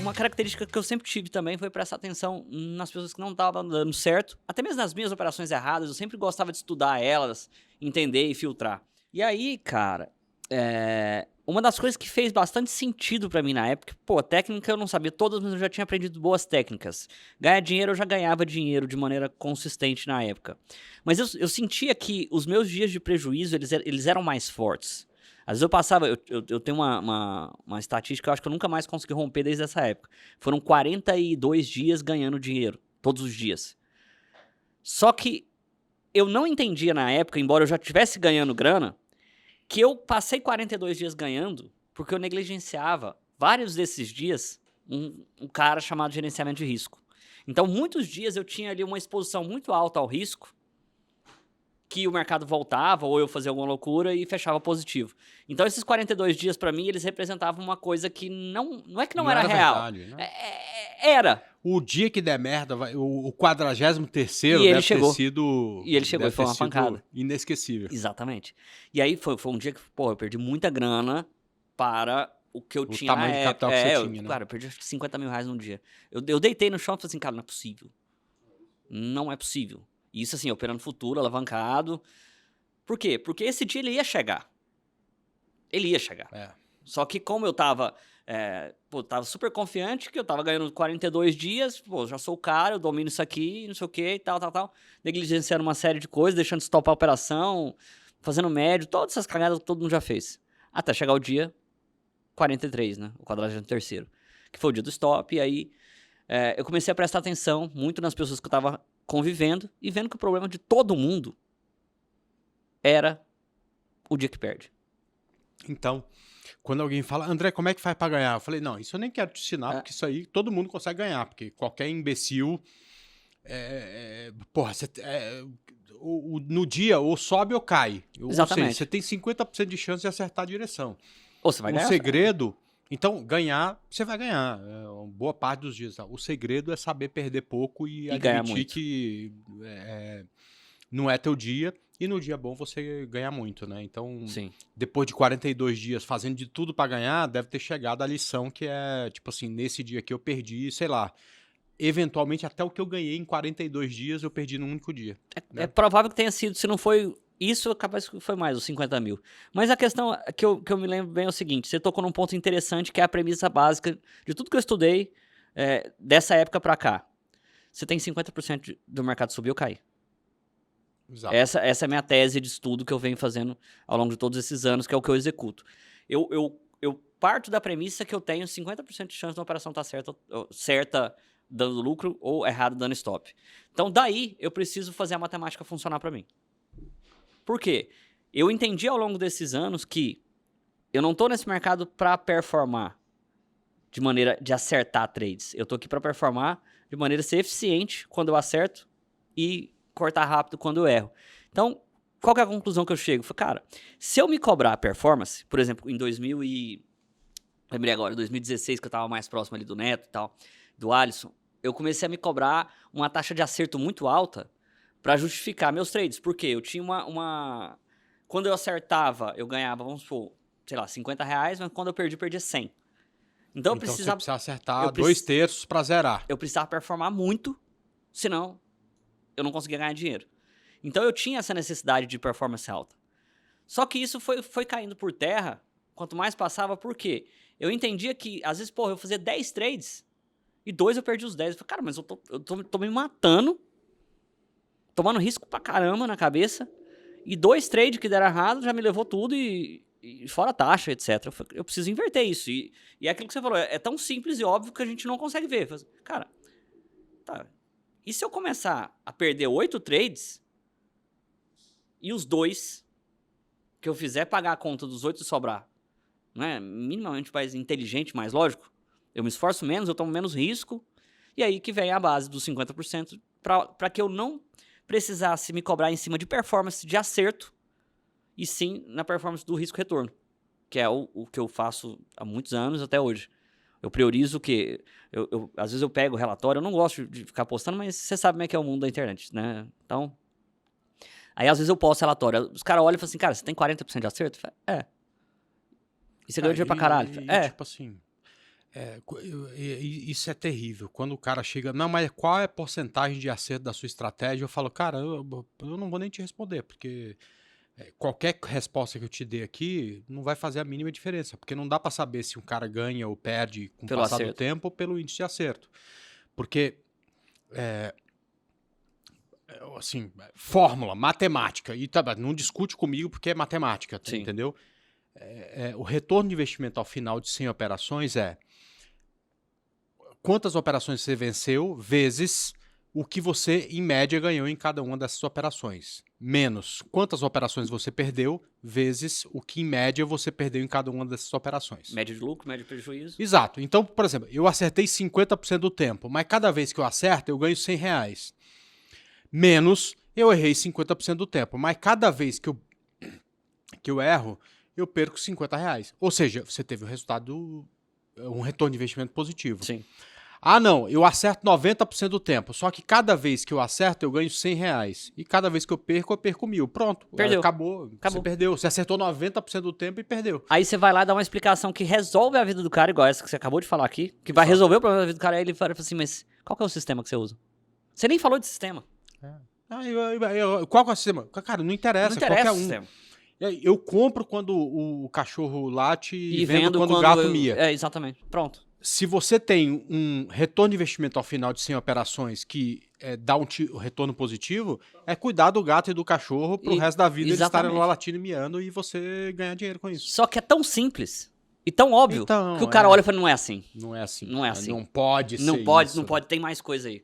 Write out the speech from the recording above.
Uma característica que eu sempre tive também foi prestar atenção nas pessoas que não estavam dando certo. Até mesmo nas minhas operações erradas, eu sempre gostava de estudar elas, entender e filtrar. E aí, cara, uma das coisas que fez bastante sentido pra mim na época, pô, técnica eu não sabia todas, mas eu já tinha aprendido boas técnicas. Ganhar dinheiro, eu já ganhava dinheiro de maneira consistente na época. Mas eu sentia que os meus dias de prejuízo, eles eram mais fortes. Às vezes eu passava, eu tenho uma estatística que eu acho que eu nunca mais consegui romper desde essa época. Foram 42 dias ganhando dinheiro, todos os dias. Só que eu não entendia na época, embora eu já estivesse ganhando grana, que eu passei 42 dias ganhando porque eu negligenciava vários desses dias um cara chamado gerenciamento de risco. Então, muitos dias eu tinha ali uma exposição muito alta ao risco, que o mercado voltava, ou eu fazia alguma loucura e fechava positivo. Então, esses 42 dias, pra mim, eles representavam uma coisa que não é que não era real. Verdade, né? Era. O dia que der merda, o 43º E ele deve chegou. ter sido... E ele chegou e foi uma pancada. Inesquecível. Exatamente. E aí foi um dia que, pô, eu perdi muita grana para o que eu tinha tamanho na de capital época. que você tinha, né? Cara, eu perdi acho que 50 mil reais num dia. Eu deitei no chão e falei assim, cara, não é possível. Não é possível. Isso assim, operando futuro, alavancado. Por quê? Porque esse dia ele ia chegar. Ele ia chegar. É. Só que como eu tava, tava super confiante que eu tava ganhando 42 dias, pô, já sou o cara, eu domino isso aqui, não sei o que e tal. Negligenciando uma série de coisas, deixando de stopar a operação, fazendo médio, todas essas cagadas que todo mundo já fez. Até chegar o dia 43, né? O 43º. Que foi o dia do stop, e aí eu comecei a prestar atenção muito nas pessoas que eu tava convivendo e vendo que o problema de todo mundo era o dia que perde. Então, quando alguém fala, André, como é que faz pra ganhar? Eu falei, não, isso eu nem quero te ensinar, porque isso aí todo mundo consegue ganhar, porque qualquer imbecil, porra, no dia ou sobe ou cai. Exatamente. Ou seja, você tem 50% de chance de acertar a direção. Ou você vai ganhar. O segredo, então, ganhar, você vai ganhar, boa parte dos dias. O segredo é saber perder pouco e admitir que não é teu dia. E no dia bom você ganha muito, né? Então, sim, depois de 42 dias fazendo de tudo pra ganhar, deve ter chegado a lição que é, tipo assim, nesse dia aqui eu perdi, sei lá, eventualmente até o que eu ganhei em 42 dias eu perdi num único dia. É provável que tenha sido, se não foi isso, capaz que foi mais, os 50 mil. Mas a questão que eu me lembro bem é o seguinte, você tocou num ponto interessante que é a premissa básica de tudo que eu estudei dessa época pra cá. Você tem 50% do mercado subir ou cair. Exato. Essa é a minha tese de estudo que eu venho fazendo ao longo de todos esses anos, que é o que eu executo. Eu parto da premissa que eu tenho 50% de chance de uma operação estar certa dando lucro ou errado dando stop. Então, daí, eu preciso fazer a matemática funcionar para mim. Por quê? Eu entendi ao longo desses anos que eu não tô nesse mercado para performar de maneira de acertar trades. Eu tô aqui para performar de maneira a ser eficiente quando eu acerto e cortar rápido quando eu erro. Então, qual que é a conclusão que eu chego? Falei, cara, se eu me cobrar a performance, por exemplo, em 2016, que eu tava mais próximo ali do Neto e tal, do Alisson, eu comecei a me cobrar uma taxa de acerto muito alta para justificar meus trades. Por quê? Eu tinha quando eu acertava, eu ganhava, vamos supor, sei lá, 50 reais, mas quando eu perdia 100. Então você precisa acertar 2/3 para zerar. Eu precisava performar muito, senão eu não conseguia ganhar dinheiro. Então eu tinha essa necessidade de performance alta. Só que isso foi caindo por terra, quanto mais passava, por quê? Eu entendia que, às vezes, eu fazia 10 trades, e 2 eu perdi os 10. Eu falei, cara, mas eu tô me matando, tomando risco pra caramba na cabeça, e 2 trades que deram errado já me levou tudo, e fora taxa, etc. Eu falei, eu preciso inverter isso. E é aquilo que você falou, é tão simples e óbvio que a gente não consegue ver. Falei, cara, tá... E se eu começar a perder 8 trades e os 2 que eu fizer pagar a conta dos 8 e sobrar, não é? Minimamente mais inteligente, mais lógico, eu me esforço menos, eu tomo menos risco, e aí que vem a base dos 50% para que eu não precisasse me cobrar em cima de performance de acerto e sim na performance do risco-retorno, que é o que eu faço há muitos anos até hoje. Eu priorizo o quê? Às vezes eu pego o relatório, eu não gosto de ficar postando, mas você sabe como é que é o mundo da internet, né? Então, aí às vezes eu posto relatório, os caras olham e falam assim, cara, você tem 40% de acerto? Eu falo, E você ganhou dinheiro pra caralho? Tipo assim, Isso é terrível. Quando o cara chega, não, mas qual é a porcentagem de acerto da sua estratégia? Eu falo, cara, eu não vou nem te responder, porque qualquer resposta que eu te dê aqui não vai fazer a mínima diferença, porque não dá para saber se um cara ganha ou perde com o passar do tempo ou pelo índice de acerto. Porque, assim, fórmula, matemática, e não discute comigo porque é matemática, entendeu? O retorno de investimento ao final de 100 operações é quantas operações você venceu vezes o que você, em média, ganhou em cada uma dessas operações. Menos quantas operações você perdeu vezes o que, em média, você perdeu em cada uma dessas operações. Média de lucro, média de prejuízo. Exato. Então, por exemplo, eu acertei 50% do tempo, mas cada vez que eu acerto, eu ganho R$100. Menos eu errei 50% do tempo, mas cada vez que eu erro, eu perco R$50. Ou seja, você teve um retorno de investimento positivo. Sim. Ah, não, eu acerto 90% do tempo, só que cada vez que eu acerto, eu ganho R$100. E cada vez que eu perco 1.000. Pronto, perdeu. Acabou. Você perdeu. Você acertou 90% do tempo e perdeu. Aí você vai lá dar uma explicação que resolve a vida do cara, igual essa que você acabou de falar aqui, que vai resolver o problema da vida do cara, aí ele fala assim, mas qual que é o sistema que você usa? Você nem falou de sistema. Qual que é o sistema? Cara, não interessa, qualquer um. Sistema. Eu compro quando o cachorro late e vendo quando o gato mia. Exatamente. Pronto. Se você tem um retorno de investimento ao final de 100 operações que dá um retorno positivo, é cuidar do gato e do cachorro pro resto da vida eles estarem lá latindo e miando e você ganhar dinheiro com isso. Só que é tão simples e tão óbvio que o cara olha e fala, não é assim. Não é assim. Não é assim. Não pode ser Não pode, tem mais coisa aí.